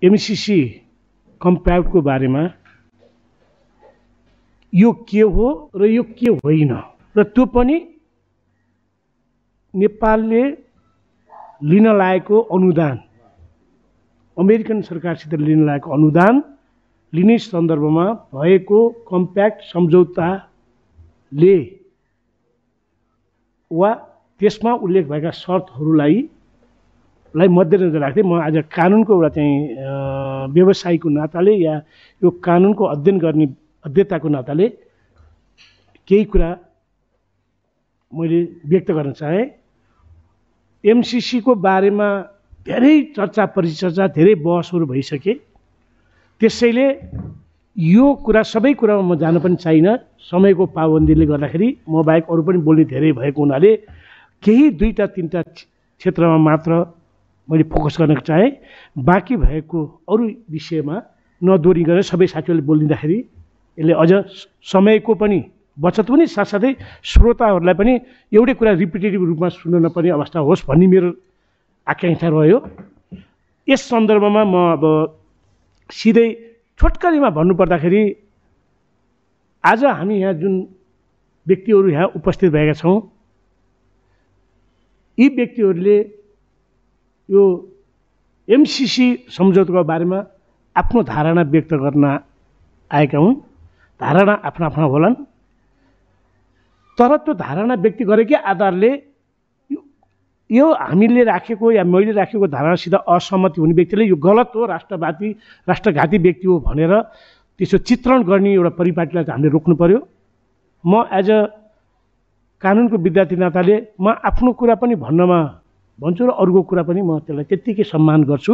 MCC कम्प्याक्टको बारेमा यो के हो र यो के होइन र त्यो पनि नेपालले लिन लागेको अनुदान, अमेरिकन सरकारसित लिन लागेको अनुदान लिने सन्दर्भमा भएको कम्प्याक्ट सम्झौताले वा त्यसमा उल्लेख भएका शर्तहरूलाई मध्यनजर राख्दै म आज कानुनको एउटा चाहिँ व्यवसायीको नाताले या यो कानुनको अध्ययन गर्ने अध्येताको नाताले केही कुरा मैले व्यक्त गर्न चाहे। एमसीसी को बारेमा धेरै चर्चा परिचर्चा धेरै बहसहरू भइसके, त्यसैले यो कुरा सबै कुरामा म जान पनि चाहिनँ। समयको पाबन्दीले गर्दाखेरि म बाहेक अरू पनि बोल्ने धेरै भएको हुनाले केही दुईटा तीनटा क्षेत्रमा मात्र मैले फोकस गर्न चाहे। बाँकी भएको अरू विषयमा नदोरी गरेर सबै साथीहरूले बोलिदिँदाखेरि यसले अझ समयको पनि बचत पनि साथसाथै श्रोताहरूलाई पनि एउटै कुरा रिपिटेटिभ रूपमा सुन्न नपर्ने अवस्था होस् भन्ने मेरो आकाङ्क्षा रह्यो। यस सन्दर्भमा म अब सिधै छोटकरीमा भन्नुपर्दाखेरि आज हामी यहाँ जुन व्यक्तिहरू यहाँ उपस्थित भएका छौँ, यी व्यक्तिहरूले यो एमसीसी सम्झौताको बारेमा आफ्नो धारणा व्यक्त गर्न आएका हुन्। धारणा आफ्ना आफ्ना होलान्, तर त्यो धारणा व्यक्त गरेकै आधारले यो हामीले राखेको या मैले राखेको धारणासित असहमति हुने व्यक्तिले यो गलत हो, राष्ट्रवादी राष्ट्रघाती व्यक्ति हो भनेर त्यसो चित्रण गर्ने एउटा परिपाटीलाई चाहिँ हामीले रोक्नु पर्यो। म एज अ कानुनको विद्यार्थी नाताले म आफ्नो कुरा पनि भन्छु र अरूको कुरा पनि म त्यसलाई त्यत्तिकै सम्मान गर्छु।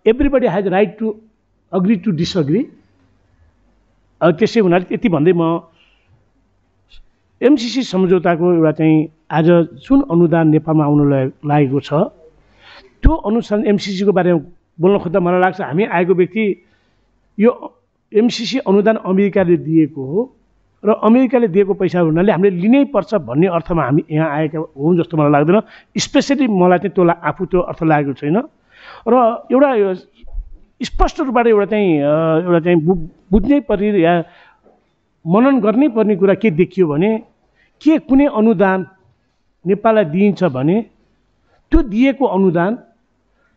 Everybody has right to agree to disagree. त्यसै हुनाले यति भन्दै म एमसीसी सम्झौताको एउटा चाहिँ आज जुन अनुदान नेपालमा आउन लागेको छ त्यो अनुसार एमसीसीको बारेमा बोल्न खोज्दा मलाई लाग्छ हामी आएको व्यक्ति यो एमसीसी अनुदान अमेरिकाले दिएको हो र अमेरिकाले दिएको पैसा हुनाले हामीले लिनै पर्छ भन्ने अर्थमा हामी यहाँ आएका हौँ जस्तो मलाई लाग्दैन। स्पेसली मलाई चाहिँ त्यो आफू त्यो अर्थ लागेको छैन र एउटा स्पष्ट रूपबाट एउटा चाहिँ बुझ्नै पर्ने या मनन गर्नै पर्ने कुरा के देखियो भने के कुनै अनुदान नेपाललाई दिइन्छ भने त्यो दिएको अनुदान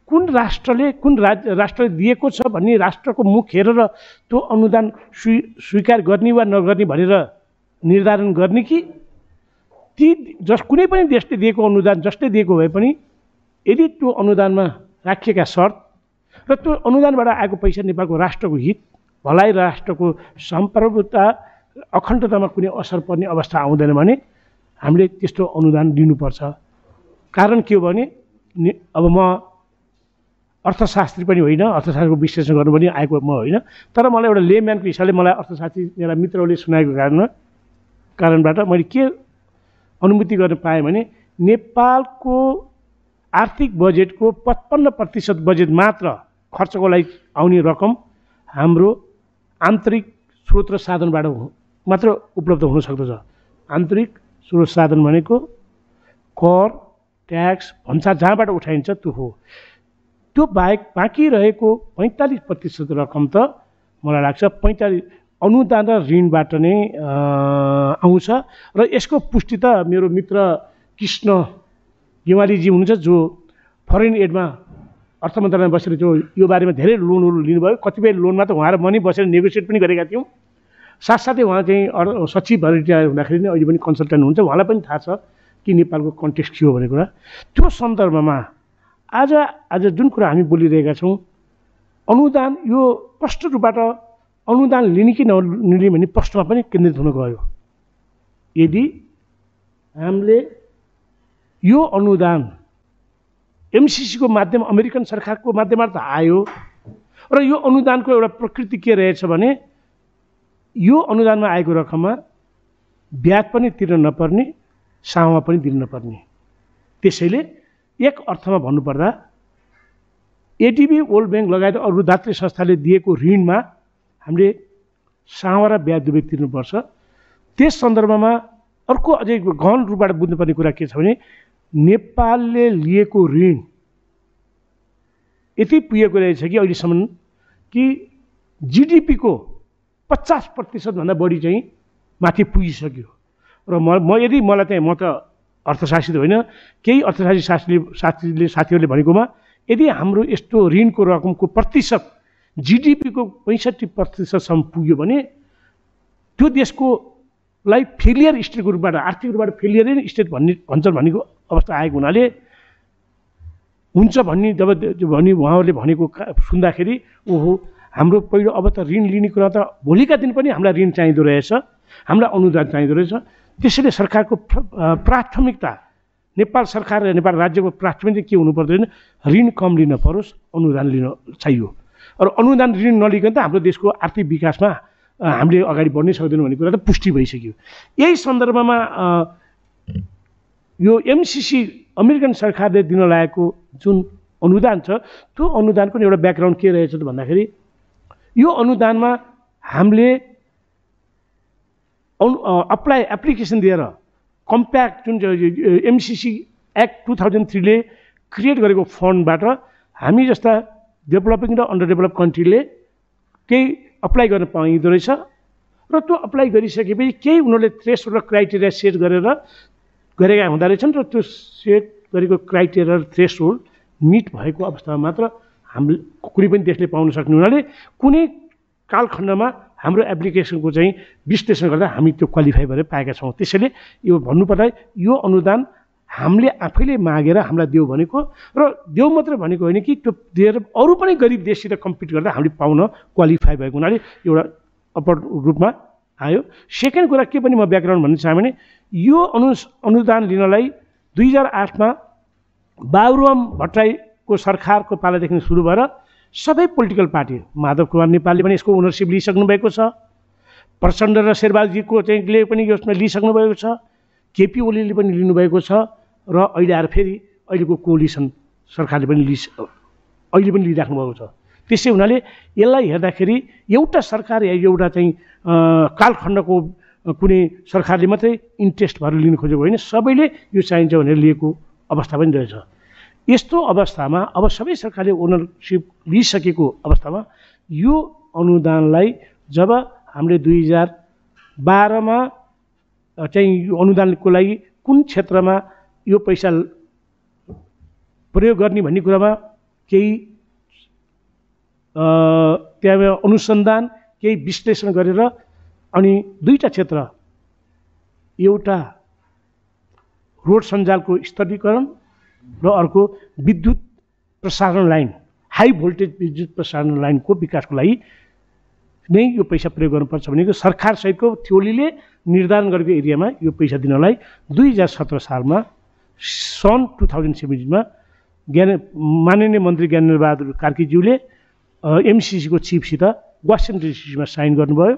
कुन राष्ट्रले दिएको छ भन्ने राष्ट्रको मुख हेरेर त्यो अनुदान स्वीकार गर्ने वा नगर्ने भनेर निर्धारण गर्ने कि ती कुनै पनि देशले दिएको अनुदान जसले दिएको भए पनि यदि त्यो अनुदानमा राखिएका शर्त र त्यो अनुदानबाट आएको पैसा नेपालको राष्ट्रको हित भलाइ राष्ट्रको सम्प्रभुता अखण्डतामा कुनै असर पर्ने अवस्था आउँदैन भने हामीले त्यस्तो अनुदान दिनुपर्छ। कारण के हो भने अब म अर्थशास्त्री पनि होइन, अर्थशास्त्रको विश्लेषण गर्नु पनि आएको म होइन, तर मलाई एउटा लेम्यानको हिसाबले मलाई अर्थशास्त्री मेरा मित्रहरूले सुनाएको कारणबाट मैले के अनुभूति गर्न पाएँ भने नेपालको आर्थिक बजेटको 55% बजेट मात्र खर्चको लागि आउने रकम हाम्रो आन्तरिक स्रोत र साधनबाट मात्र उपलब्ध हुन सक्दछ। आन्तरिक स्रोत साधन भनेको कर, ट्याक्स, भन्सा जहाँबाट उठाइन्छ त्यो हो। त्यो बाहेक बाँकी रहेको 45% रकम त मलाई लाग्छ 45 अनुदान र ऋणबाट नै आउँछ र यसको पुष्टि त मेरो मित्र कृष्ण गेवालीजी हुनुहुन्छ जो फरेन एडमा अर्थ मन्त्रालयमा बसेर जो यो बारेमा धेरै लोनहरू लिनुभयो। कतिपय लोनमा त उहाँ र म नै बसेर नेगोसिएट पनि गरेका थियौँ। साथसाथै उहाँ चाहिँ सचिव भएर रिटायर हुँदाखेरि नै अहिले पनि कन्सल्टेन्ट हुन्छ, उहाँलाई पनि थाहा छ कि नेपालको कन्टेक्स्ट के हो भन्ने कुरा। त्यो सन्दर्भमा आज जुन कुरा हामी बोलिरहेका छौँ अनुदान यो स्पष्ट रूपबाट अनुदान लिने कि नलिने भन्ने प्रश्नमा पनि केन्द्रित हुन गयो। यदि हामीले यो अनुदान एमसीसीको माध्यम अमेरिकन सरकारको माध्यमबाट आयो र यो अनुदानको एउटा प्रकृति के रहेछ भने यो अनुदानमा आएको रकममा ब्याज पनि तिर्न नपर्ने, सामा पनि दिन नपर्ने। त्यसैले एक अर्थमा भन्नुपर्दा एडिबी, वर्ल्ड ब्याङ्क लगायत अरू दात्री संस्थाले दिएको ऋणमा हामीले सामा र ब्याज दुवै तिर्नुपर्छ। त्यस सन्दर्भमा अर्को अझै गहन रूपबाट बुझ्नुपर्ने कुरा के छ भने नेपालले लिएको ऋण यति पुगेको रहेछ कि अहिलेसम्म कि जिडिपीको 50% भन्दा बढी चाहिँ माथि पुगिसक्यो। र यदि मलाई चाहिँ म त अर्थशास्त्री होइन, केही अर्थशास्त्री साथीहरूले भनेकोमा यदि हाम्रो यस्तो ऋणको रकमको प्रतिशत जिडिपीको 65%सम्म पुग्यो भने त्यो देशको लाई फेलियर स्टेटको रूपबाट, आर्थिक रूपबाट फेलियर स्टेट भन्छन् भनेको अवस्था आएको हुनाले हुन्छ भन्ने जब उहाँहरूले भनेको सुन्दाखेरि ओहो हाम्रो पहिलो अब त ऋण लिने कुरा त भोलिका दिन पनि हामीलाई ऋण चाहिँदो रहेछ, हामीलाई अनुदान चाहिँदो रहेछ। त्यसैले सरकारको प्राथमिकता, नेपाल सरकार र नेपाल राज्यको प्राथमिकता के हुनु पर्दैन, ऋण कम लिन परोस्, अनुदान लिन चाहियो। र अनुदान ऋण नलिकन त हाम्रो देशको आर्थिक विकासमा हामीले अगाडि बढ्नै सक्दैनौँ भन्ने कुरा त पुष्टि भइसक्यो। यही सन्दर्भमा यो एमसिसी अमेरिकन सरकारले दिन लागेको जुन अनुदान छ त्यो अनुदानको एउटा ब्याकग्राउन्ड के रहेछ त भन्दाखेरि यो अनुदानमा हामीले एप्लिकेसन दिएर कम्प्याक्ट जुन एमसिसी एक्ट 2003 ले क्रिएट गरेको फन्डबाट हामी जस्ता डेभलपिङ र अन्डर डेभलप कन्ट्रीले केही अप्लाई गर्न पाइँदो रहेछ। र त्यो अप्लाई गरिसकेपछि केही उनीहरूले थ्रेसहोल्ड र क्राइटेरिया सेट गरेका हुँदो रहेछन् र त्यो सेट गरेको क्राइटेरिया र थ्रेसहोल्ड मिट भएको अवस्थामा मात्र हामीले कुनै पनि देशले पाउन सक्ने हुनाले कुनै कालखण्डमा हाम्रो एप्लिकेसनको चाहिँ विश्लेषण गर्दा हामी त्यो क्वालिफाई गरेर पाएका छौँ। त्यसैले यो भन्नुपर्दा यो अनुदान हामीले आफैले मागेर हामीलाई देऊ भनेको र देऊ मात्र भनेको होइन कि त्यो दिएर अरू पनि गरिब देशसित कम्पिट गर्दा हामीले पाउन क्वालिफाई भएको हुनाले एउटा अपर रूपमा आयो। सेकेन्ड कुरा के पनि म ब्याकग्राउन्ड भन्न चाहेँ भने यो अनुदान लिनलाई 2008 मा बाबुराम भट्टराईको सरकारको पालादेखि सुरु भएर सबै पोलिटिकल पार्टी, माधव कुमार नेपालले पनि यसको ओनरसिप लिइसक्नु भएको छ, प्रचण्ड र शेरबहादुरजीको चाहिँ पनि यसमा लिइसक्नु भएको छ, केपी ओलीले पनि लिनुभएको छ र अहिले आएर फेरि अहिलेको कोलिसन सरकारले पनि अहिले पनि लिइराख्नु भएको छ। त्यसै हुनाले यसलाई हेर्दाखेरि एउटा सरकार या एउटा चाहिँ कालखण्डको कुनै सरकारले मात्रै इन्ट्रेस्ट भएर लिनु खोजेको होइन, सबैले यो चाहिन्छ भनेर लिएको अवस्था पनि रहेछ। यस्तो अवस्थामा अब सबै सरकारले ओनरसिप लिइसकेको अवस्थामा यो अनुदानलाई जब हामीले 2012 मा चाहिँ यो अनुदानको लागि कुन क्षेत्रमा यो पैसा प्रयोग गर्ने भन्ने कुरामा केही त्यहाँ अनुसन्धान केही विश्लेषण गरेर अनि दुईटा क्षेत्र, एउटा रोड सञ्जालको स्तरीकरण र अर्को विद्युत प्रसारण लाइन, हाई भोल्टेज विद्युत प्रसारण लाइनको विकासको लागि नै यो पैसा प्रयोग गर्नुपर्छ भनेको सरकार सहितको थ्योरीले निर्धारण गरेको एरियामा यो पैसा दिनलाई 2017 सालमा सन् 2017 मा माननीय मन्त्री ज्ञानेन्द्रबहादुर कार्कीज्यूले एमसिसीको चिफसित वासिङटन डिसीमा साइन गर्नुभयो।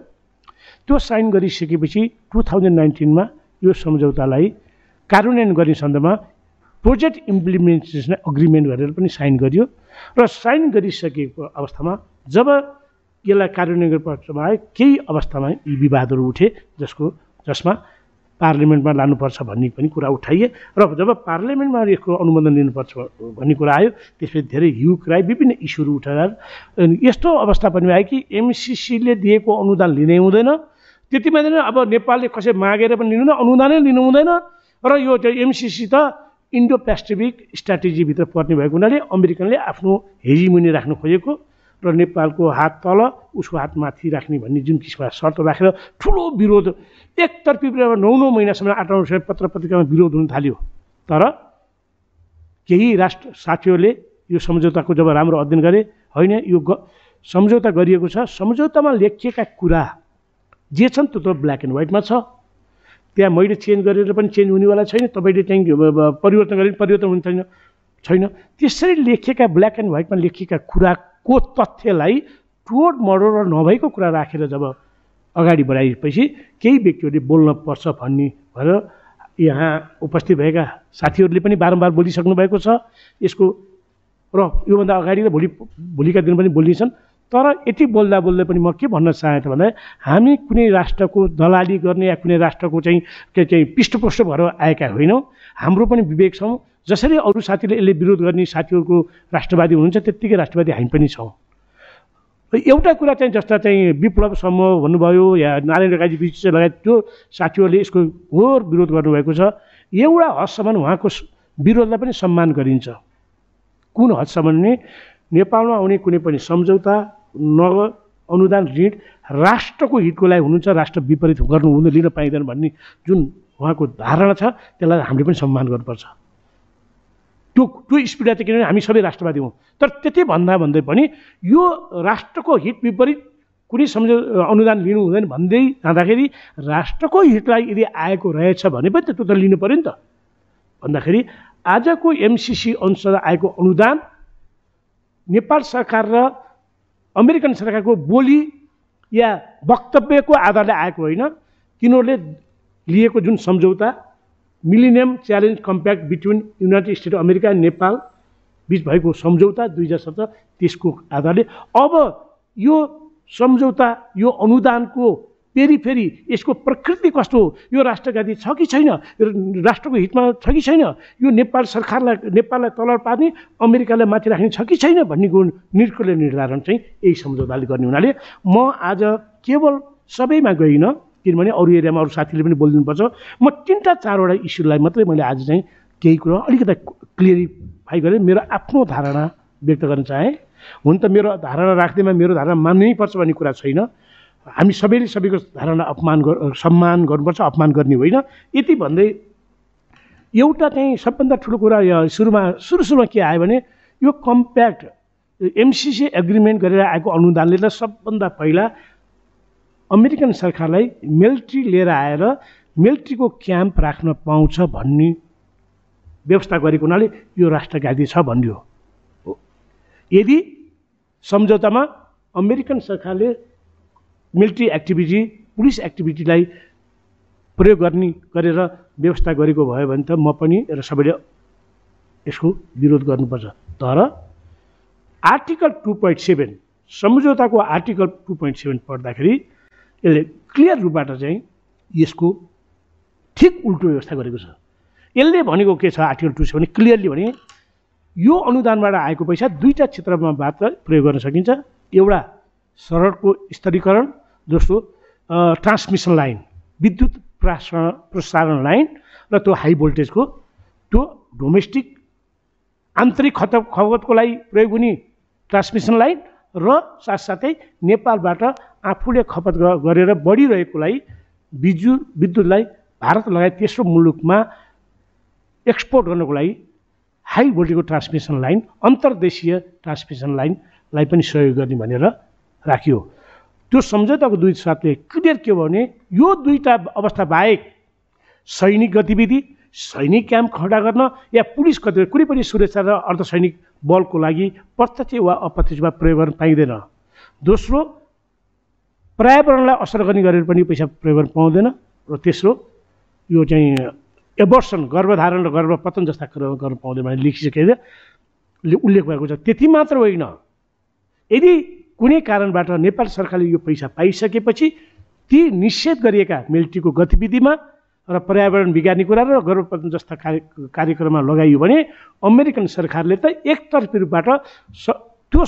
त्यो साइन गरिसकेपछि 2019 मा यो सम्झौतालाई कार्यान्वयन गर्ने सन्दर्भमा प्रोजेक्ट इम्प्लिमेन्टेसन अग्रिमेन्ट गरेर पनि साइन गरियो र साइन गरिसकेको अवस्थामा जब यसलाई कार्यान्वयन गर्नुपर्छमा आयो केही अवस्थामा यी विवादहरू उठे जसमा पार्लिमेन्टमा लानुपर्छ भन्ने पनि कुरा उठाइए र जब पार्लिमेन्टमा यसको अनुमोदन लिनुपर्छ भन्ने कुरा आयो त्यसपछि धेरै हिउ क्राई विभिन्न इस्युहरू उठाएर यस्तो अवस्था पनि आयो कि एमसिसीले दिएको अनुदान लिनै हुँदैन, त्यति मात्रै अब नेपालले कसै मागेर पनि लिनु हुँदैन, अनुदानै लिनु हुँदैन र यो एमसिसी त इन्डो पेसिफिक स्ट्राटेजीभित्र पर्ने भएको हुनाले अमेरिकनले आफ्नो हेजिमुनी राख्न खोजेको र नेपालको हात तल उसको हात माथि राख्ने भन्ने जुन किसिमका शर्त राखेर ठुलो विरोध एकतर्फी 9 महिनासम्म 8 पत्र पत्रिकामा विरोध हुन थाल्यो। तर केही राष्ट्र साथीहरूले यो सम्झौताको जब राम्रो अध्ययन गरे, होइन यो सम्झौता गरिएको छ, सम्झौतामा लेखिएका कुरा जे छन् त्यो त ब्ल्याक एन्ड व्हाइटमा छ, त्यहाँ मैले चेन्ज गरेर पनि चेन्ज हुनेवाला छैन, तपाईँले चाहिँ परिवर्तन गरेर परिवर्तन हुने छैन। त्यसरी लेखिएका ब्ल्याक एन्ड व्हाइटमा लेखिएका कुराको तथ्यलाई टुवर्ड मर्डर र नभएको कुरा राखेर जब अगाडि बढाएपछि केही व्यक्तिहरूले बोल्न पर्छ भन्ने भएर यहाँ उपस्थित भएका साथीहरूले पनि बारम्बार बोलिसक्नु भएको छ यसको र योभन्दा अगाडि र भोलिका दिन पनि बोल्नेछन्। तर यति बोल्दा पनि म के भन्न चाहेँ त भन्दा हामी कुनै राष्ट्रको दलाली गर्ने या कुनै राष्ट्रको चाहिँ पृष्ठपोषक भएर आएका होइनौँ, हाम्रो पनि विवेक छौँ जसरी अरू साथीले यसले विरोध गर्ने साथीहरूको राष्ट्रवादी हुनुहुन्छ त्यत्तिकै राष्ट्रवादी हामी पनि छौँ। एउटा कुरा चाहिँ जस्ता चाहिँ विप्लव समूह भन्नुभयो या नारायण काजी विश्व लगायत त्यो साथीहरूले यसको घोर विरोध गर्नुभएको छ। एउटा हदसम्म उहाँको विरोधलाई पनि सम्मान गरिन्छ। कुन हदसम्म भने नेपालमा आउने कुनै पनि सम्झौता नगद अनुदान ऋण राष्ट्रको हितको लागि हुनुहुन्छ, राष्ट्र विपरीत गर्नु हुँदैन, लिन पाइँदैन भन्ने जुन उहाँको धारणा छ त्यसलाई हामीले पनि सम्मान गर्नुपर्छ। त्यो स्पिडमा चाहिँ किनभने हामी सबै राष्ट्रवादी हौँ, तर त्यति भन्दै पनि यो राष्ट्रको हित विपरीत कुनै अनुदान लिनु हुँदैन भन्दै जाँदाखेरि राष्ट्रको हितलाई यदि आएको रहेछ भने पनि त्यो त लिनु पऱ्यो नि त। भन्दाखेरि आजको एमसिसी अनुसार आएको अनुदान नेपाल सरकार र अमेरिकन सरकारको बोली या वक्तव्यको आधारले आएको होइन। तिनीहरूले लिएको जुन सम्झौता millennium challenge compact between united state America and Nepal बिच भएको सम्झौता 2017 त्यसको आधारले अब यो सम्झौता यो अनुदानको फेरि यसको प्रकृति कस्तो हो, यो राष्ट्रघाती छ कि छैन, राष्ट्रको हितमा छ कि छैन, यो नेपाललाई तल पार्ने अमेरिकालाई माथि राख्ने छ कि छैन भन्नेको निर्धारण चाहिँ यही सम्झौताले गर्ने हुनाले म आज केवल सबैमा गइनँ, किनभने अरू एरियामा अरू साथीले पनि बोलिदिनुपर्छ। म 3-4वटा इस्युलाई मात्रै मैले आज चाहिँ केही कुरा अलिकति क्लियरिफाई गरेँ, मेरो आफ्नो धारणा व्यक्त गर्न चाहेँ। हुन त मेरो धारणा राख्दैमा मेरो धारणा मान्नै पर्छ भन्ने कुरा छैन। हामी सबैले सबैको धारणा सम्मान गर्नुपर्छ, अपमान गर्ने होइन। यति भन्दै एउटा चाहिँ सबभन्दा ठुलो कुरा सुरुमा के आयो भने यो कम्प्याक्ट एमसिसी एग्रिमेन्ट गरेर आएको अनुदानले त सबभन्दा पहिला अमेरिकन सरकारलाई मिलिट्री लिएर आएर मिलिट्रीको क्याम्प राख्न पाउँछ भन्ने व्यवस्था गरेको हुनाले यो राष्ट्रघाती छ भन्यो। यदि सम्झौतामा अमेरिकन सरकारले मिलिट्री एक्टिभिटी पुलिस एक्टिभिटीलाई प्रयोग गरेर व्यवस्था गरेको भयो भने त म पनि र सबैले यसको विरोध गर्नुपर्छ। तर आर्टिकल 2.7 सम्झौताको आर्टिकल 2.7 पढ्दाखेरि यसले क्लियर रूपबाट चाहिँ यसको ठिक उल्टो व्यवस्था गरेको छ। यसले भनेको के छ आर्टिकल 2.7 भने क्लियरली भने यो अनुदानबाट आएको पैसा दुईटा क्षेत्रमा मात्र प्रयोग गर्न सकिन्छ। एउटा सडकको स्तरीकरण, दोस्रो ट्रान्समिसन लाइन विद्युत प्रसारण लाइन र त्यो हाई भोल्टेजको त्यो डोमेस्टिक आन्तरिक खपतको लागि प्रयोग हुने ट्रान्समिसन लाइन र साथसाथै नेपालबाट आफूले खपत गरेर बढिरहेकोलाई विद्युतलाई भारत लगायत तेस्रो मुलुकमा एक्सपोर्ट गर्नको लागि हाई भोल्टेजको ट्रान्समिसन लाइन अन्तर्देशीय ट्रान्समिसन लाइनलाई पनि सहयोग गर्ने भनेर राखियो। त्यो सम्झौताको दुई साथले क्लियर के भयो भने यो दुईटा अवस्था बाहेक सैनिक गतिविधि सैनिक क्याम्प खडा गर्न या पुलिस गतिविधि कुनै पनि सुरक्षा र अर्धसैनिक बलको लागि प्रत्यक्ष वा अप्रत्यक्ष प्रयोग गर्न पाइँदैन। दोस्रो पर्यावरणलाई असर गर्ने गरेर पनि पैसा प्रयोग गर्न पाउँदैन। र तेस्रो यो चाहिँ एबर्सन गर्भधारण र गर्भपतन जस्ता गर्न पाउँदैन भने लेखिसकेर उल्लेख भएको छ। त्यति मात्र होइन, यदि कुनै कारणबाट नेपाल सरकारले यो पैसा पाइसकेपछि ती निषेध गरिएका मिलिट्रीको गतिविधिमा र पर्यावरण बिगार्ने कुरा र गर्भपतन जस्ता कार्यक्रममा लगाइयो भने अमेरिकन सरकारले त एकतर्फी रूपबाट त्यो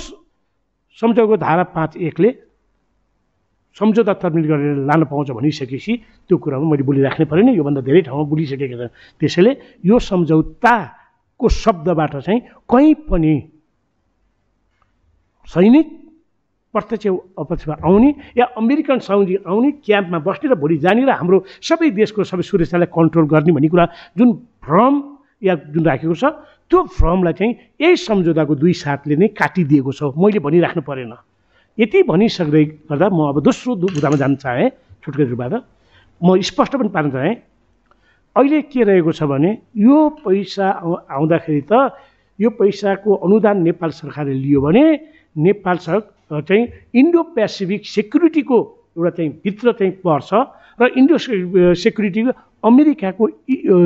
सम्झौताको धारा 5(1) ले सम्झौता टर्मिनेट गरेर लान पाउँछ भनिसकेपछि त्यो कुरामा मैले बोलिराख्नै परेन। योभन्दा धेरै ठाउँमा बोलिसकेको छ। त्यसैले यो सम्झौताको शब्दबाट चाहिँ कहीँ पनि सैनिक प्रत्यक्ष अप्रत्यक्ष आउने या अमेरिकन साउदी आउने क्याम्पमा बस्ने र भोलि जाने र हाम्रो सबै देशको सबै सुरक्षालाई कन्ट्रोल गर्ने भन्ने कुरा जुन भ्रम या जुन राखेको छ त्यो भ्रमलाई चाहिँ यही सम्झौताको दुई साथले नै काटिदिएको छ। मैले भनिराख्नु परेन। यति भनिसक्दै गर्दा म अब दोस्रो बुदामा जान चाहेँ छुटकै रूपबाट म स्पष्ट पनि पार्न चाहेँ। अहिले के रहेको छ भने यो पैसा आउँदाखेरि त यो पैसाको अनुदान नेपाल सरकारले लियो भने नेपाल चाहिँ इन्डो पेसिफिक सेक्युरिटीको एउटा चाहिँ भित्र चाहिँ पर्छ र इन्डो सेक्युरिटीको अमेरिकाको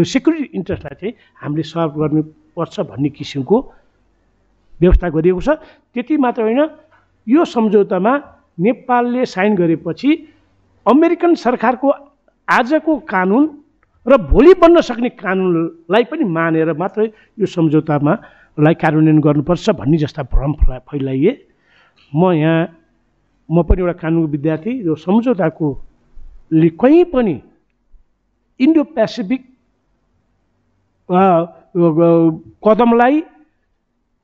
सेक्युरिटी इन्ट्रेस्टलाई चाहिँ हामीले सर्भ गर्नुपर्छ भन्ने किसिमको व्यवस्था गरिएको छ। त्यति मात्र होइन, यो सम्झौतामा नेपालले साइन गरेपछि अमेरिकन सरकारको आजको कानुन र भोलि बन्न सक्ने कानुनलाई पनि मानेर मात्रै यो सम्झौतामा लाई कार्यान्वयन गर्नुपर्छ भन्ने जस्ता भ्रम फैलाइए। म पनि एउटा कानुनको विद्यार्थी, यो सम्झौताको कहीँ पनि इन्डो पेसिफिक कदमलाई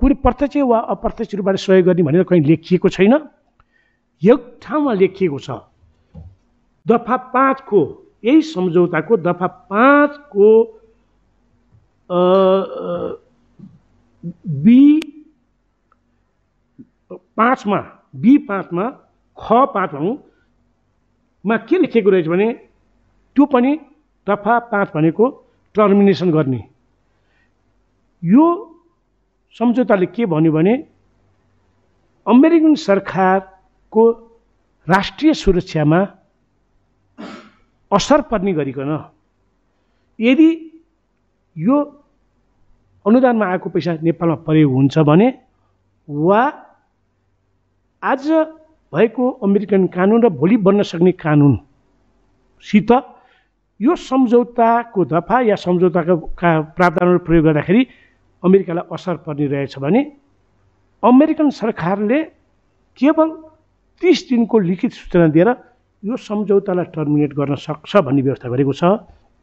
कुनै प्रत्यक्ष वा अप्रत्यक्ष रूपबाट सहयोग गर्ने भनेर कहीँ लेखिएको छैन। एक ठाउँमा लेखिएको छ, दफा 5 को यही सम्झौताको दफा 5 को B5 मा ख 5 मा के लेखेको रहेछ भने त्यो पनि दफा 5 भनेको टर्मिनेसन गर्ने। यो सम्झौताले के भन्यो भने अमेरिकन सरकारको राष्ट्रिय सुरक्षामा असर पर्ने गरिकन यदि यो अनुदानमा आएको पैसा नेपालमा प्रयोग हुन्छ भने वा आज भएको अमेरिकन कानुन र भोलि बन्न सक्ने कानुनसित यो सम्झौताको दफा या सम्झौताका प्रावधानहरू प्रयोग गर्दाखेरि अमेरिकालाई असर पर्ने रहेछ भने अमेरिकन सरकारले केवल 30 दिनको लिखित सूचना दिएर यो सम्झौतालाई टर्मिनेट गर्न सक्छ भन्ने व्यवस्था गरेको छ।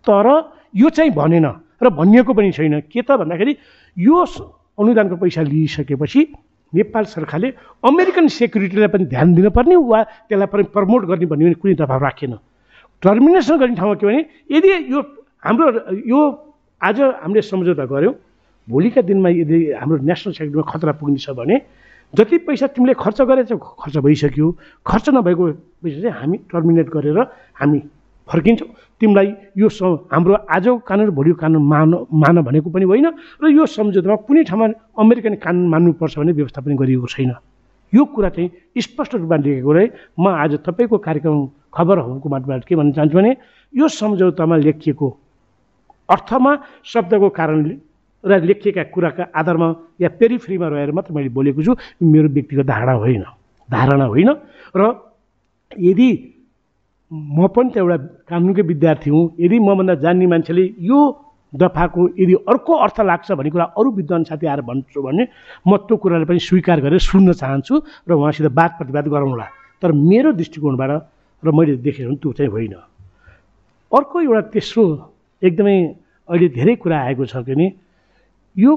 तर यो चाहिँ भनेन र भनिएको पनि छैन। के त भन्दाखेरि यो अनुदानको पैसा लिइसकेपछि नेपाल सरकारले अमेरिकन सेक्युरिटीलाई पनि ध्यान दिनुपर्ने वा त्यसलाई पनि प्रमोट गर्ने भन्ने कुनै दबाब राखेन। टर्मिनेसन गर्ने ठाउँमा के भने यदि यो हाम्रो यो आज हामीले सम्झौता गऱ्यौँ, भोलिका दिनमा यदि हाम्रो नेसनल सेक्युरिटीमा खतरा पुग्ने छ भने जति पैसा तिमीले खर्च गरेछौ खर्च भइसक्यो, खर्च नभएको पैसा चाहिँ हामी टर्मिनेट गरेर हामी फर्किन्छौँ। तिमीलाई यो हाम्रो आजको कानुन र भोलिको कानुन मान भनेको पनि होइन र यो सम्झौतामा कुनै ठाउँमा अमेरिकन कानुन मान्नुपर्छ भन्ने व्यवस्था पनि गरिएको छैन। यो कुरा चाहिँ स्पष्ट रूपमा लेखेको रहे। म आज तपाईँको कार्यक्रम खबरहरूको माध्यमबाट के भन्न चाहन्छु भने यो सम्झौतामा लेखिएको अर्थमा शब्दको कारणले र लेखिएका कुराका आधारमा या पेरिफ्रीमा रहेर मात्र मैले बोलेको छु, मेरो व्यक्तिगत धारणा होइन। र यदि म पनि त एउटा कानुनकै विद्यार्थी हुँ, यदि मभन्दा जान्ने मान्छेले यो दफाको यदि अर्को अर्थ लाग्छ भन्ने कुरा अरू विद्वान साथी आएर भन्छु भने म त्यो कुरालाई पनि स्वीकार गरेर सुन्न चाहन्छु र उहाँसित वाद प्रतिवाद गरौँला। तर मेरो दृष्टिकोणबाट र मैले देखेँ भने त्यो चाहिँ होइन। अर्को एउटा तेस्रो एकदमै अहिले धेरै कुरा आएको छ कि यो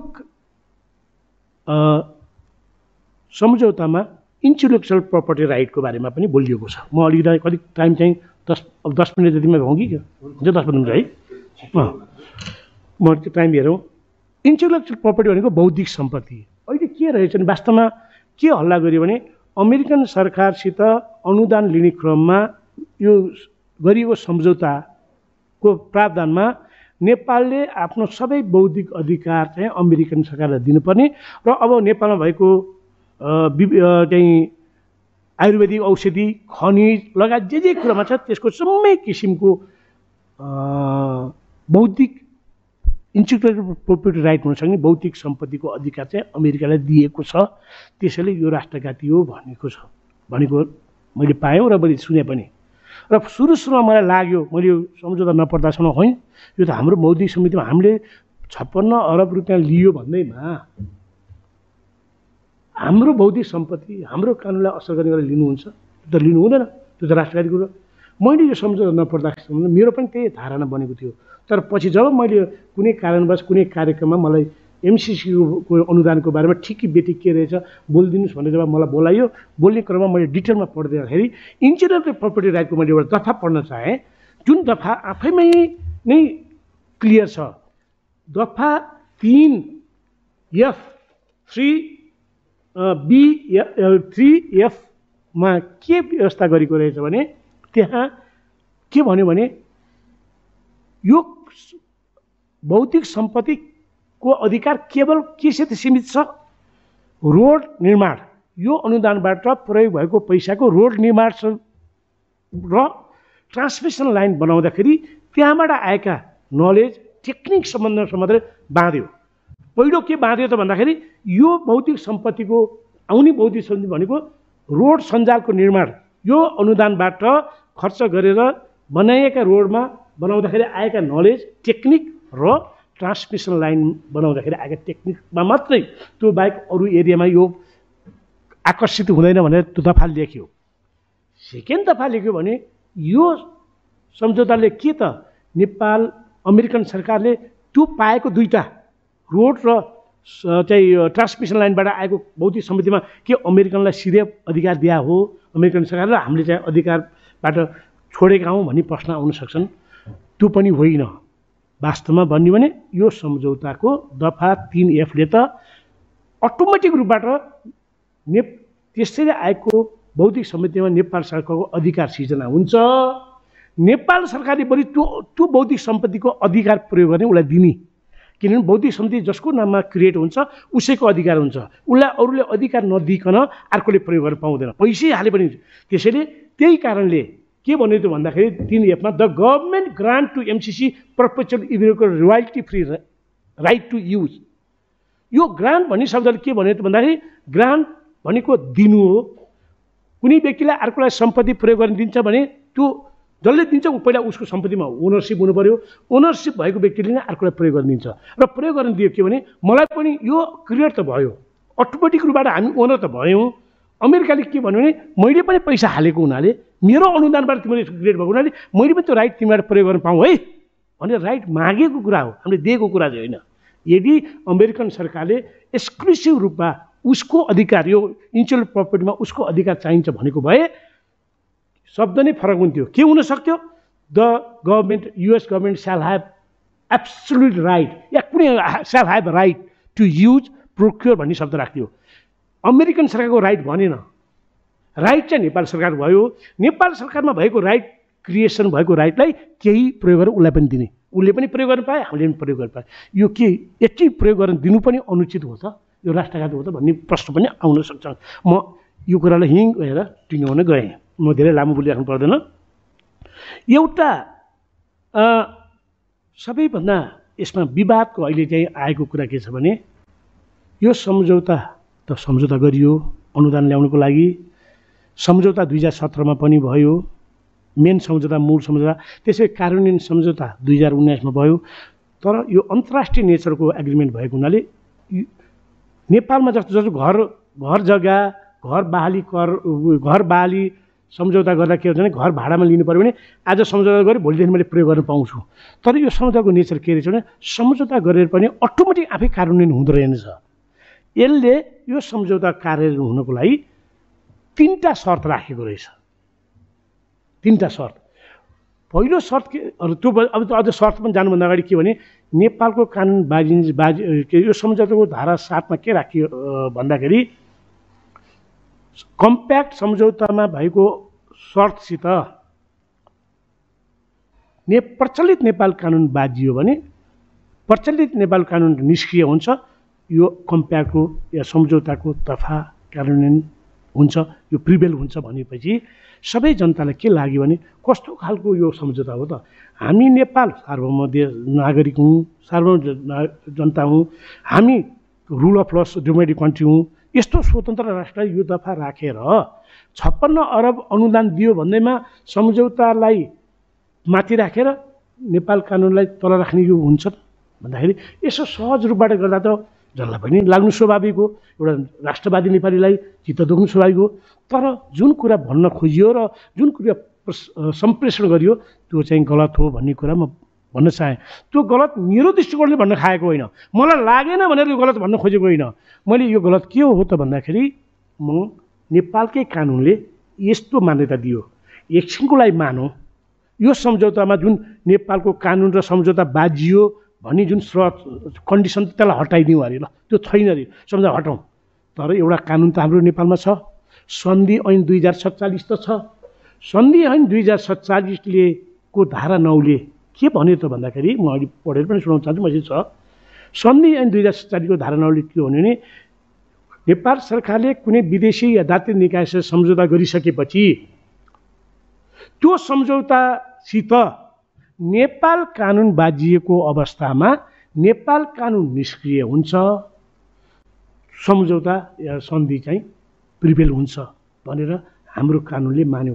सम्झौतामा इन्टेलेक्चुअल प्रपर्टी राइटको बारेमा पनि बोलिएको छ। म अलिकति कति टाइम चाहिँ 10 मिनट जतिमा भएँ कि 10 मिनट है म टाइम हेरौँ। इन्टेलेक्चुअल प्रपर्टी भनेको बौद्धिक सम्पत्ति। अहिले के रहेछ भने वास्तवमा के हल्ला गर्यो भने अमेरिकन सरकारसित अनुदान लिने क्रममा यो गरिएको सम्झौताको प्रावधानमा नेपालले आफ्नो सबै बौद्धिक अधिकार चाहिँ अमेरिकन सरकारलाई दिनुपर्ने र अब नेपालमा भएको चाहिँ आयुर्वेदिक औषधि खनिज लगायत जे कुरामा छ त्यसको सबै किसिमको बौद्धिक इन्टेलेक्चुअल प्रोपर्टी राइट हुन सक्ने बौद्धिक सम्पत्तिको अधिकार चाहिँ अमेरिकालाई दिएको छ। त्यसैले यो राष्ट्रघाती हो भनेको मैले पाएँ र मैले सुने पनि। र सुरुमा मलाई लाग्यो मैले यो सम्झौता नपर्दासम्म होइन यो त हाम्रो मौद्रिक समितिमा हामीले 56 अरब रुपियाँ लियो भन्दैमा हाम्रो बौद्धिक सम्पत्ति हाम्रो कानुनलाई असर गर्ने गरेर लिनुहुन्छ, त्यो त लिनु हुँदैन, त्यो त राष्ट्रघाती कुरो। मैले यो सम्झौता नपर्दासम्म मेरो पनि त्यही धारणा बनेको थियो। तर पछि जब मैले कुनै कारणवश कुनै कार्यक्रममा मलाई एमसिसीको अनुदानको बारेमा ठिकै बेटी के रहेछ बोलिदिनुहोस् भनेर जब मलाई बोलाइयो, बोल्ने क्रममा मैले डिटेलमा पढ्दाखेरि इन्टेलेक्चुअल प्रपर्टी राइटको मैले एउटा दफा पढ्न चाहेँ जुन दफा आफैमै नै क्लियर छ। दफा 3F मा के व्यवस्था गरेको रहेछ भने त्यहाँ के भन्यो भने यो बौद्धिक सम्पत्तिको अधिकार केवल केसित सीमित छ, रोड निर्माण। यो अनुदानबाट प्रयोग भएको पैसाको रोड निर्माण र ट्रान्समिसन लाइन बनाउँदाखेरि त्यहाँबाट आएका नलेज टेक्निक सम्बन्धमा मात्रै बाँध्यो। पहिलो के बाँध्यो त भन्दाखेरि यो बौद्धिक सम्पत्तिको आउने बौद्धिक सम्पत्ति भनेको रोड सञ्जालको निर्माण, यो अनुदानबाट खर्च गरेर बनाइएका रोडमा बनाउँदाखेरि आएका नलेज, टेक्निक र ट्रान्समिसन लाइन बनाउँदाखेरि आएका टेक्निकमा मात्रै त्यो बाहेक अरू एरियामा यो आकर्षित हुँदैन भनेर त्यो दफा लेख्यो। सेकेन्ड दफा लेख्यो भने यो सम्झौताले के त नेपाल अमेरिकन सरकारले त्यो पाएको दुईटा रोड र चाहिँ ट्रान्समिसन लाइनबाट आएको बौद्धिक सम्पत्तिमा के अमेरिकनलाई सिधै अधिकार दिया हो अमेरिकन सरकारले, हामीले चाहिँ अधिकारबाट छोडेका हौँ भन्ने प्रश्न आउन सक्छन्। त्यो पनि होइन। वास्तवमा भन्यो भने यो सम्झौताको दफा 3F ले त अटोमेटिक रूपबाट त्यसरी आएको बौद्धिक सम्पत्तिमा नेपाल सरकारको अधिकार सिर्जना हुन्छ। नेपाल सरकारले बरु त्यो बौद्धिक सम्पत्तिको अधिकार प्रयोग गर्ने उसलाई दिने, किनभने बौद्धिक सम्पत्ति जसको नाममा क्रिएट हुन्छ उसैको अधिकार हुन्छ। उसलाई अरूले अधिकार नदिकन अर्कोले प्रयोग गर्न पाउँदैन, पैसै हाले पनि। त्यसैले त्यही कारणले के भन्यो त भन्दाखेरि 3F मा the government grant to MCC perpetual इभेन्टको royalty free right to use. यो ग्रान्ट भन्ने शब्दले के भन्यो त भन्दाखेरि ग्रान्ट भनेको दिनु हो। कुनै व्यक्तिलाई अर्कोलाई सम्पत्ति प्रयोग गर्न दिन्छ भने त्यो जसले दिन्छ पहिला उसको सम्पत्तिमा ओनरसिप हुनु पर्यो। ओनरसिप भएको व्यक्तिले नै अर्कोलाई प्रयोग गर्न दिन्छ र प्रयोग गर्न दियो के भने मलाई पनि यो क्रिएट त भयो, अटोमेटिक रूपबाट हामी ओनर त भयौँ। अमेरिकाले के भन्यो भने मैले पनि पैसा हालेको हुनाले, मेरो अनुदानबाट तिमीले क्रिएट भएको हुनाले मैले पनि त्यो राइट तिमीबाट प्रयोग गर्न पाऊँ है भनेर राइट मागेको कुरा हो, हामीले दिएको कुरा चाहिँ होइन। यदि अमेरिकन सरकारले एक्सक्लुसिभ रूपमा उसको अधिकार, यो इन्टेलेक्चुअल प्रपर्टीमा उसको अधिकार चाहिन्छ भनेको भए शब्द नै फरक हुन्थ्यो। के हुन सक्थ्यो? The government, US government shall have absolute right, या कुनै shall have right to use procure भन्ने शब्द राख्थ्यो। अमेरिकन सरकारको राइट भनेन, राइट चाहिँ नेपाल सरकार भयो। नेपाल सरकारमा भएको राइट, क्रिएसन भएको राइटलाई केही प्रयोग गरेर उसलाई पनि दिने, उसले पनि प्रयोग गर्न पाए, हामीले पनि प्रयोग गर्न पाए। यो के यति प्रयोग गर्न दिनु पनि अनुचित हो त, यो राष्ट्रघात हो त भन्ने प्रश्न पनि आउन सक्छ। म यो कुरालाई यहीँ गएर टिङ्गाउन गएँ, म धेरै लामो बोलिराख्नु पर्दैन। एउटा सबैभन्दा यसमा विवादको अहिले चाहिँ आएको कुरा के छ भने यो सम्झौता त सम्झौता गरियो अनुदान ल्याउनको लागि। सम्झौता 2017 मा पनि भयो, मेन सम्झौता, मूल सम्झौता, त्यसै कार्यान्वयन सम्झौता 2019 मा भयो। तर यो अन्तर्राष्ट्रिय नेचरको एग्रिमेन्ट भएको हुनाले नेपालमा जस्तो घर जग्गा, घर बहाली सम्झौता गर्दा के हुन्छ भने घर भाडामा लिनु पर्यो भने आज सम्झौता गरेँ भोलिदेखि मैले प्रयोग गर्न पाउँछु। तर यो सम्झौताको नेचर के रहेछ भने सम्झौता गरेर पनि अटोमेटिक आफै कार्यान्वयन हुँदो रहेछ। यसले यो सम्झौता कार्यान्वयन हुनको लागि 3टा शर्त राखेको रहेछ। 3टा शर्त। पहिलो शर्त के, त्यो अब त अझ शर्त पनि जानुभन्दा अगाडि के भने नेपालको कानुन यो सम्झौताको धारा 7 मा के राखियो भन्दाखेरि कम्प्याक्ट सम्झौतामा भएको शर्तसित प्रचलित नेपाल कानुन बाजियो भने प्रचलित नेपाल कानुन निष्क्रिय हुन्छ, यो कम्प्याक्टको या सम्झौताको दफा कार्यान्वयन हुन्छ, यो प्रिभेल हुन्छ भनेपछि सबै जनतालाई के लाग्यो भने कस्तो खालको यो सम्झौता हो त? हामी नेपाल सार्वभौम नागरिक हौँ, सार्वभौम जनता हौँ, हामी रुल अफ ल डेमोक्रेटिक कन्ट्री हौँ। यस्तो स्वतन्त्र राष्ट्रलाई यो दफा राखेर 56 अरब अनुदान दियो भन्दैमा सम्झौतालाई माथि राखेर नेपाल कानुनलाई तल राख्ने यो हुन्छ भन्दाखेरि यसो सहज रूपबाट गर्दा त जसलाई पनि लाग्नु स्वाभाविक हो, एउटा राष्ट्रवादी नेपालीलाई चित्त दुख्नु स्वाभाविक हो। तर जुन कुरा भन्न खोजियो र जुन कुरा सम्प्रेषण गरियो त्यो चाहिँ गलत हो भन्ने कुरा म भन्न चाहेँ। त्यो गलत मेरो दृष्टिकोणले भन्न खाएको होइन, मलाई लागेन भनेर यो गलत भन्न खोजेको होइन। मैले यो गलत के हो त भन्दाखेरि म नेपालकै कानुनले यस्तो मान्यता दियो, एकछिनको लागि मानौँ यो सम्झौतामा जुन नेपालको कानुन र सम्झौता बाजियो भन्ने जुन कन्डिसन त्यसलाई हटाइदिउँ अरे, ल त्यो छैन अरे, सम्झौता हटाउँ। तर एउटा कानुन त हाम्रो नेपालमा छ, सन्धि ऐन 2047 त छ। सन्धि ऐन 2047 को धारा 9 ले के भन्यो त भन्दाखेरि म अहिले पढेर पनि सुनाउन चाहन्छु, मैले छ। सन्धि ऐन 2047 को धारा 9 ले के भन्यो भने नेपाल सरकारले कुनै विदेशी या दात्री निकायसँग सम्झौता गरिसकेपछि त्यो सम्झौतासित नेपाल कानुन बाजिएको अवस्थामा नेपाल कानुन निष्क्रिय हुन्छ, सम्झौता या सन्धि चाहिँ प्रिभेल हुन्छ भनेर हाम्रो कानुनले मान्यो।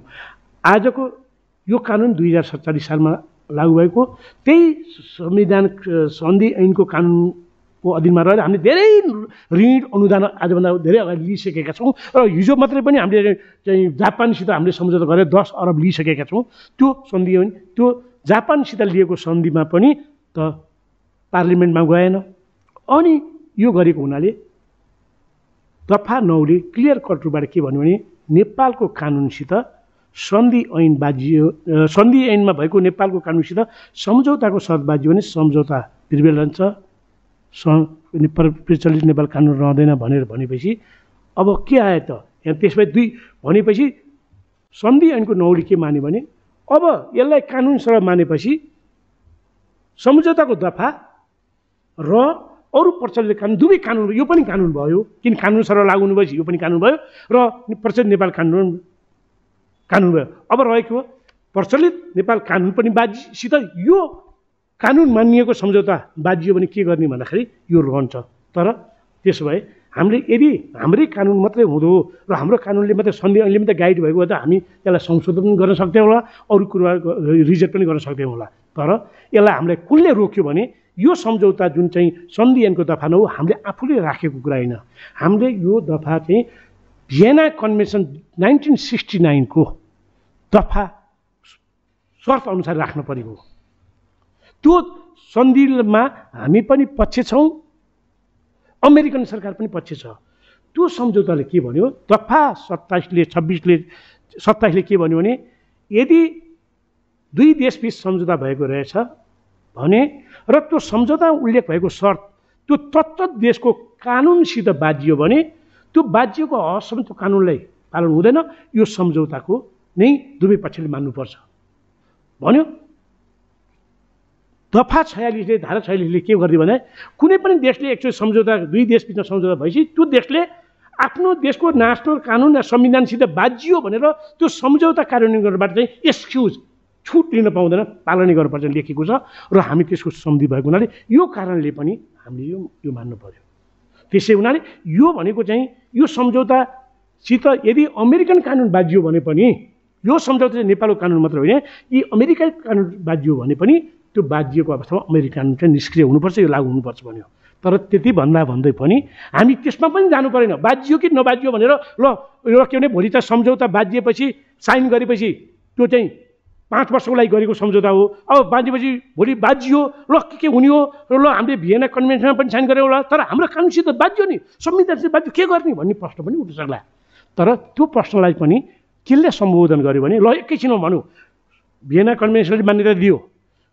आजको यो कानुन 2047 सालमा लागू भएको त्यही संविधान सन्धि ऐनको कानुनको अधीनमा रहेर हामीले धेरै ऋण अनुदान आजभन्दा धेरै अगाडि लिइसकेका छौँ र हिजो मात्रै पनि हामीले चाहिँ जापानसित हामीले सम्झौता गरेर 10 अरब लिइसकेका छौँ। त्यो सन्धि हो नि, त्यो जापानसित लिएको सन्धिमा पनि त पार्लिमेन्टमा गएन। अनि यो गरेको हुनाले दफा 9 ले क्लियर कट रूपबाट के भन्यो भने नेपालको कानुनसित सन्धि ऐन बाजियो, सन्धि ऐनमा भएको नेपालको कानुनसित सम्झौताको शर्त बाजियो भने सम्झौता निर्भर रहन्छ, प्रचलित नेपाल कानुन रहँदैन भनेर भनेपछि अब के आयो त यहाँ त्यसमा 2 भनेपछि सन्धि ऐनको 9 ले के मान्यो भने अब यसलाई कानुन सरह मानेपछि सम्झौताको दफा र अरू प्रचलित कानुन दुवै कानुन, यो पनि कानुन भयो किन कानुन सरह लागू हुनुभएपछि यो पनि कानुन भयो र प्रचलित नेपाल कानुन भयो। अब रहेको प्रचलित नेपाल कानुन पनि बाजिसित यो कानुन मानिएको सम्झौता बाजियो भने के गर्ने भन्दाखेरि यो रहन्छ। तर त्यसो भए हामीले यदि हाम्रै कानुन मात्रै हुँदो र हाम्रो कानुनले मात्रै सन्धि ऐनले मात्रै गाइड भएको त हामी त्यसलाई संशोधन पनि गर्न सक्थ्यौँ होला, अरू कुरा रिजेक्ट पनि गर्न सक्थ्यौँ होला। तर यसलाई हामीलाई कुनले रोक्यो भने यो सम्झौता जुन चाहिँ सन्धि ऐनको दफा 9 हामीले आफूले राखेको कुरा होइन, हामीले यो दफा चाहिँ भियना कन्भेन्सन 1969 को दफा शर्त अनुसार राख्न परेको। त्यो सन्धिमा हामी पनि पक्ष छौँ, अमेरिकन सरकार पनि पक्ष छ। त्यो सम्झौताले के भन्यो, दफा 27 ले के भन्यो भने यदि 2 देशबीच सम्झौता भएको रहेछ भने र त्यो सम्झौता उल्लेख भएको शर्त त्यो तत्त देशको कानुनसित बाजियो भने त्यो बाजिएको हदसम्म त्यो कानुनलाई पालन हुँदैन, यो सम्झौताको नै दुवै पक्षले मान्नुपर्छ भन्यो। दफा 46 ले धारा 46 ले के गरिदियो भने कुनै पनि देशले एकचोटि सम्झौता 2 देशबिचमा सम्झौता भएपछि त्यो देशले आफ्नो देशको नेसनल कानुन र संविधानसित बाजियो भनेर त्यो सम्झौता कार्यान्वयन गर्नबाट चाहिँ एक्सक्युज छुट लिन पाउँदैन, पालनै गर्नुपर्छ लेखेको छ र हामी त्यसको सम्धि भएको हुनाले यो कारणले पनि हामीले यो मान्नु पर्यो। त्यसै हुनाले यो भनेको चाहिँ यो सम्झौतासित यदि अमेरिकन कानुन बाजियो भने पनि यो सम्झौता चाहिँ नेपालको कानुन मात्र होइन, यी अमेरिकन कानुन बाजियो भने पनि त्यो बाजिएको अवस्थामा अमेरिकन कानुन चाहिँ निष्क्रिय हुनुपर्छ, यो लागू हुनुपर्छ भन्यो। तर त्यति भन्दै पनि हामी त्यसमा पनि जानु परेन, बाजियो कि नबाजियो भनेर ल के भने भोलि त सम्झौता बाजिएपछि साइन गरेपछि त्यो चाहिँ 5 वर्षको लागि गरेको सम्झौता हो, अब बाजिएपछि भोलि बाजियो ल के हुने हो र ल हामीले भियना कन्भेन्सनमा पनि साइन गऱ्यौँ होला, तर हाम्रो कानुनसित बाजियो नि, संविधानसित बाजियो, के गर्ने भन्ने प्रश्न पनि उठ्न सक्ला। तर त्यो प्रश्नलाई पनि केले सम्बोधन गर्यो भने ल एकैछिनमा भनौँ भियना कन्भेन्सनले मान्यता दियो,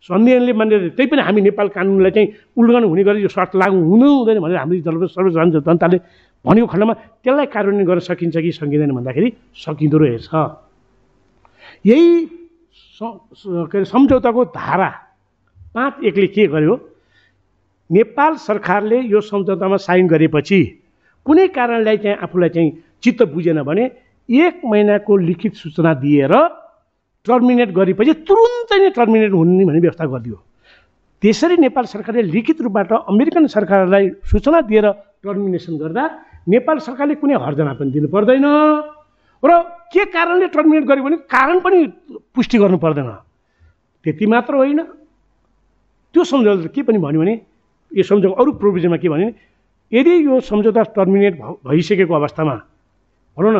सन्धि ऐनले मान्यता दियो, त्यही पनि हामी नेपाल कानुनलाई चाहिँ उल्लङ्घन हुने गरी यो शर्त लागू हुनु हुँदैन भनेर हाम्रो सर्वसाधारण जनताले भनेको खण्डमा त्यसलाई कार्यान्वयन गर्न सकिन्छ कि सकिँदैन भन्दाखेरि सकिँदो रहेछ। यही के अरे सम्झौताको धारा 5(1) ले के गर्यो, नेपाल सरकारले यो सम्झौतामा साइन गरेपछि कुनै कारणलाई चाहिँ आफूलाई चाहिँ चित्त बुझेन भने 1 महिनाको लिखित सूचना दिएर टर्मिनेट गरेपछि तुरुन्तै नै टर्मिनेट हुने भन्ने व्यवस्था गरिदियो। त्यसरी नेपाल सरकारले लिखित रूपबाट अमेरिकन सरकारलाई सूचना दिएर टर्मिनेसन गर्दा नेपाल सरकारले कुनै हर्जना पनि दिनु पर्दैन र के कारणले टर्मिनेट गर्यो भने कारण पनि पुष्टि गर्नु पर्दैन। त्यति मात्र होइन, त्यो सम्झौता के पनि भन्यो भने यो सम्झौता अरू प्रोभिजनमा के भन्यो भने यदि यो सम्झौता टर्मिनेट भइसकेको अवस्थामा भनौँ न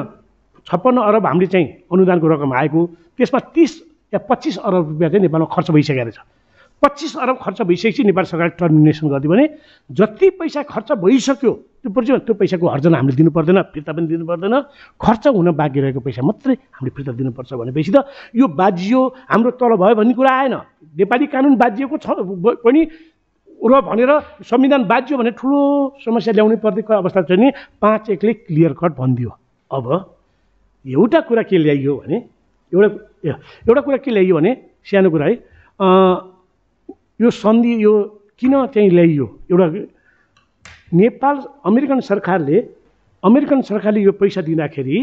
56 अरब हामीले चाहिँ अनुदानको रकम आएको, त्यसमा 30 या 25 अरब रुपियाँ चाहिँ नेपालमा खर्च भइसकेको छ। 25 अरब खर्च भइसकेपछि नेपाल सरकारले टर्मिनेसन गरिदियो भने जति पैसा खर्च भइसक्यो त्यो पैसाको हर्जना हामीले दिनु पर्दैन, फिर्ता पनि दिनु पर्दैन, खर्च हुन बाँकी रहेको पैसा मात्रै हामीले फिर्ता दिनुपर्छ भनेपछि त यो बाजियो हाम्रो तल भयो भन्ने कुरा आएन। नेपाली कानुन बाजिएको छ पनि र भनेर संविधान बाजियो भने ठुलो समस्या ल्याउनु पर्नेको अवस्था चाहिँ नि 5(1) ले क्लियर कट भनिदियो। अब एउटा कुरा के ल्याइयो भने एउटा कुरा के ल्याइयो भने सानो कुरा है, यो सन्धि यो किन चाहिँ ल्याइयो, एउटा नेपाल अमेरिकन सरकारले यो पैसा दिँदाखेरि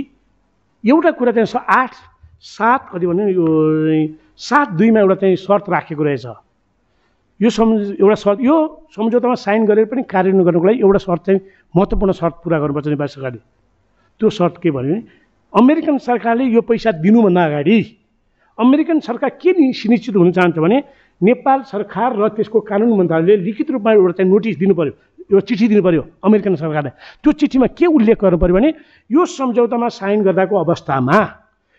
एउटा कुरा चाहिँ 8/7 कति भन्यो यो 7/2 एउटा चाहिँ शर्त राखेको रहेछ। यो एउटा शर्त यो सम्झौतामा साइन गरेर पनि कार्यान्वयन गर्नको लागि एउटा शर्त चाहिँ महत्त्वपूर्ण शर्त पुरा गर्नुपर्छ नेपाल सरकारले। त्यो शर्त के भन्यो भने अमेरिकन सरकारले यो पैसा दिनुभन्दा अगाडि अमेरिकन सरकार के सुनिश्चित हुन चाहन्छ भने नेपाल सरकार र त्यसको कानुन मन्त्रालयले लिखित रूपमा एउटा चाहिँ नोटिस दिनु पर्यो, यो चिठी दिनु पर्यो अमेरिकन सरकारलाई। त्यो चिठीमा के उल्लेख गर्नु पर्यो भने यो सम्झौतामा साइन गर्दाको अवस्थामा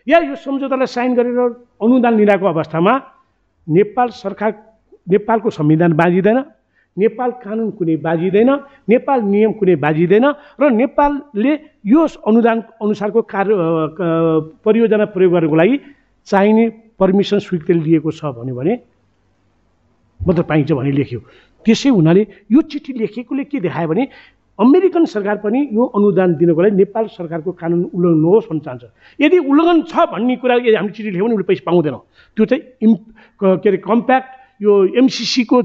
या यो सम्झौतालाई साइन गरेर अनुदान लिँदाको अवस्थामा नेपाल सरकार, नेपालको संविधान बाजिँदैन, नेपाल कानुन कुनै बाजिँदैन, नेपाल नियम कुनै बाजिँदैन र नेपालले यो अनुदान अनुसारको कार्य परियोजना प्रयोग गर्नको लागि चाहिने पर्मिसन स्वीकृति लिएको छ भने मात्र पाइन्छ भने लेख्यो। त्यसै हुनाले यो चिठी लेखेकोले के देखायो भने अमेरिकन सरकार पनि यो अनुदान दिनको लागि नेपाल सरकारको कानुन उल्लङ्घन नहोस् भन्न चाहन्छ। यदि उल्लङ्घन छ भन्ने कुरा यदि हामीले चिठी लेख्यौँ भने उसले पैसा पाउँदैनौँ। त्यो चाहिँ के अरे कम्प्याक्ट यो एमसिसीको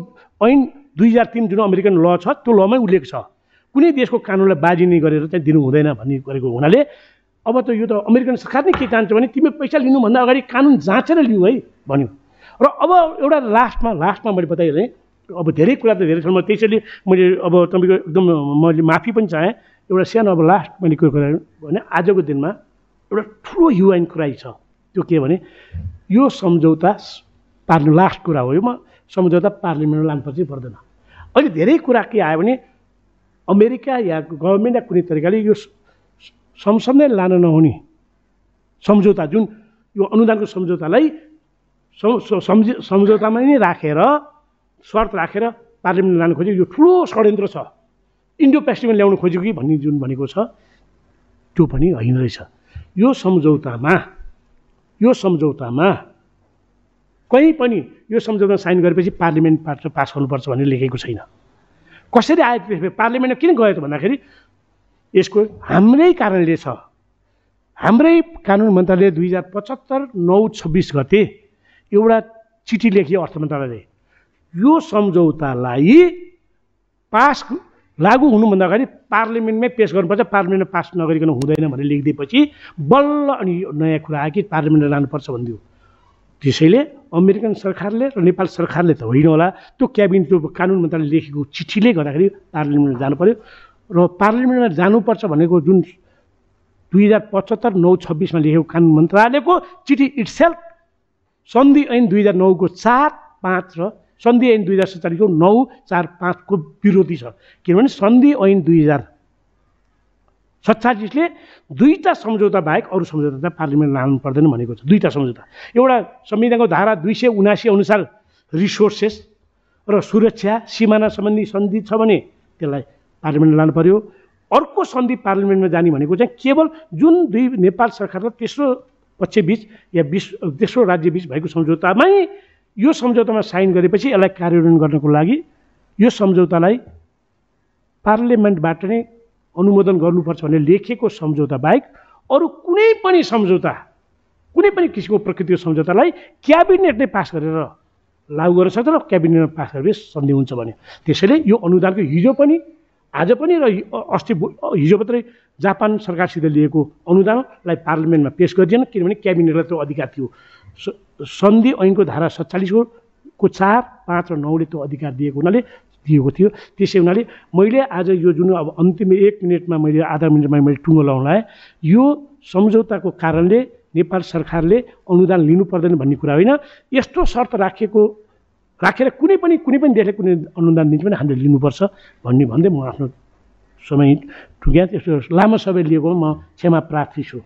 ऐन 2003 जुन अमेरिकन ल छ त्यो लमै उल्लेख छ, कुनै देशको कानुनलाई बाजिने गरेर चाहिँ दिनु हुँदैन भन्ने गरेको हुनाले अब त यो त अमेरिकन सरकार नै के चाहन्छ भने तिमी पैसा लिनुभन्दा अगाडि कानुन जाँचेर लिऊ है भन्यो। र अब एउटा लास्टमा मैले बताइहालेँ, अब धेरै कुरा त धेरै छन्, म त्यसैले मैले अब तपाईँको एकदम मैले माफी पनि चाहेँ। एउटा सानो अब लास्ट मैले के कुरा भने आजको दिनमा एउटा ठुलो युएन क्राइ छ। त्यो के भने यो सम्झौता लास्ट कुरा हो, यो सम्झौता पार्लिमेन्टमा लानुपर्छ पर्दैन। अहिले धेरै कुरा के आयो भने अमेरिका या गभर्मेन्ट या कुनै तरिकाले यो संसदमै लान नहुने सम्झौता जुन यो अनुदानको सम्झौतालाई सम्झौतामा नै राखेर शर्त राखेर पार्लिमेन्ट लानु खोजेको यो ठुलो षड्यन्त्र छ। इन्डो पेसिफिकमा ल्याउनु खोजेको कि भन्ने जुन भनेको छ त्यो पनि होइन रहेछ। यो सम्झौतामा कहीँ पनि यो सम्झौता साइन गरेपछि पार्लिमेन्टबाट पास गर्नुपर्छ भन्ने लेखेको छैन। कसरी आयो त्यसपछि पार्लिमेन्टमा किन गयो त भन्दाखेरि यसको हाम्रै कारणले छ। हाम्रै कानुन मन्त्रालयले 2075/9/26 गते एउटा चिठी लेखियो अर्थ मन्त्रालयले, यो सम्झौतालाई पास लागू हुनुभन्दा अगाडि पार्लिमेन्टमै पेस गर्नुपर्छ, पार्लिमेन्टमा पास नगरिकन हुँदैन भनेर लेखिदिएपछि बल्ल अनि नयाँ कुरा आयो कि पार्लिमेन्टमा लानुपर्छ भनिदियो। त्यसैले अमेरिकन सरकारले र नेपाल सरकारले त होइन होला, त्यो क्याबिनेट त्यो कानुन मन्त्रालयले लेखेको चिठीले गर्दाखेरि पार्लिमेन्टमा जानु पर्यो। र पार्लिमेन्टमा जानुपर्छ भनेको जुन 2075/9/26 लेखेको कानुन मन्त्रालयको चिठी इट्सेल्फ सन्धि ऐन 2009 को 4-5 र सन्धि ऐन 2047 को 9-4-5 को विरोधी छ। किनभने सन्धि ऐन 2047 ले दुईटा सम्झौता बाहेक अरू सम्झौता चाहिँ पार्लिमेन्ट लानु पर्दैन भनेको छ। दुईटा सम्झौता, एउटा संविधानको धारा 279 अनुसार रिसोर्सेस र सुरक्षा सिमाना सम्बन्धी सन्धि छ भने त्यसलाई पार्लिमेन्ट लानु पर्यो। अर्को सन्धि पार्लिमेन्टमा जाने भनेको चाहिँ केवल जुन दुई नेपाल सरकार र तेस्रो पक्षबीच या तेस्रो राज्यबीच भएको सम्झौतामै यो सम्झौतामा साइन गरेपछि यसलाई कार्यान्वयन गर्नको लागि यो सम्झौतालाई पार्लिमेन्टबाट नै अनुमोदन गर्नुपर्छ भन्ने लेखेको सम्झौता बाहेक अरू कुनै पनि सम्झौता, कुनै पनि किसिमको प्रकृतिको सम्झौतालाई क्याबिनेटले पास गरेर लागू गर्न सक्छ र क्याबिनेटमा पास गरेर सन्धि हुन्छ भने। त्यसैले यो अनुदानको हिजो पनि आज पनि र अस्ति हिजो मात्रै जापान सरकारसित लिएको अनुदानलाई पार्लिमेन्टमा पेश गरिएन, किनभने क्याबिनेटलाई त्यो अधिकार थियो। सन्धि ऐनको धारा 47 को 4, 5 र 9 ले त्यो अधिकार दिएको हुनाले दिएको थियो। त्यसै हुनाले मैले आज यो जुन अब अन्तिम 1 मिनटमा मैले आधा मिनटमा मैले टुङ्गो लाउन लाएँ, यो सम्झौताको कारणले नेपाल सरकारले अनुदान लिनु पर्दैन भन्ने कुरा होइन। यस्तो शर्त राखेर कुनै पनि देशले कुनै अनुदान दिन्छ भने हामीले लिनुपर्छ भन्दै म आफ्नो समय टुक्याएँ। त्यस्तो लामो समय लिएको म क्षमा प्रार्थी छु।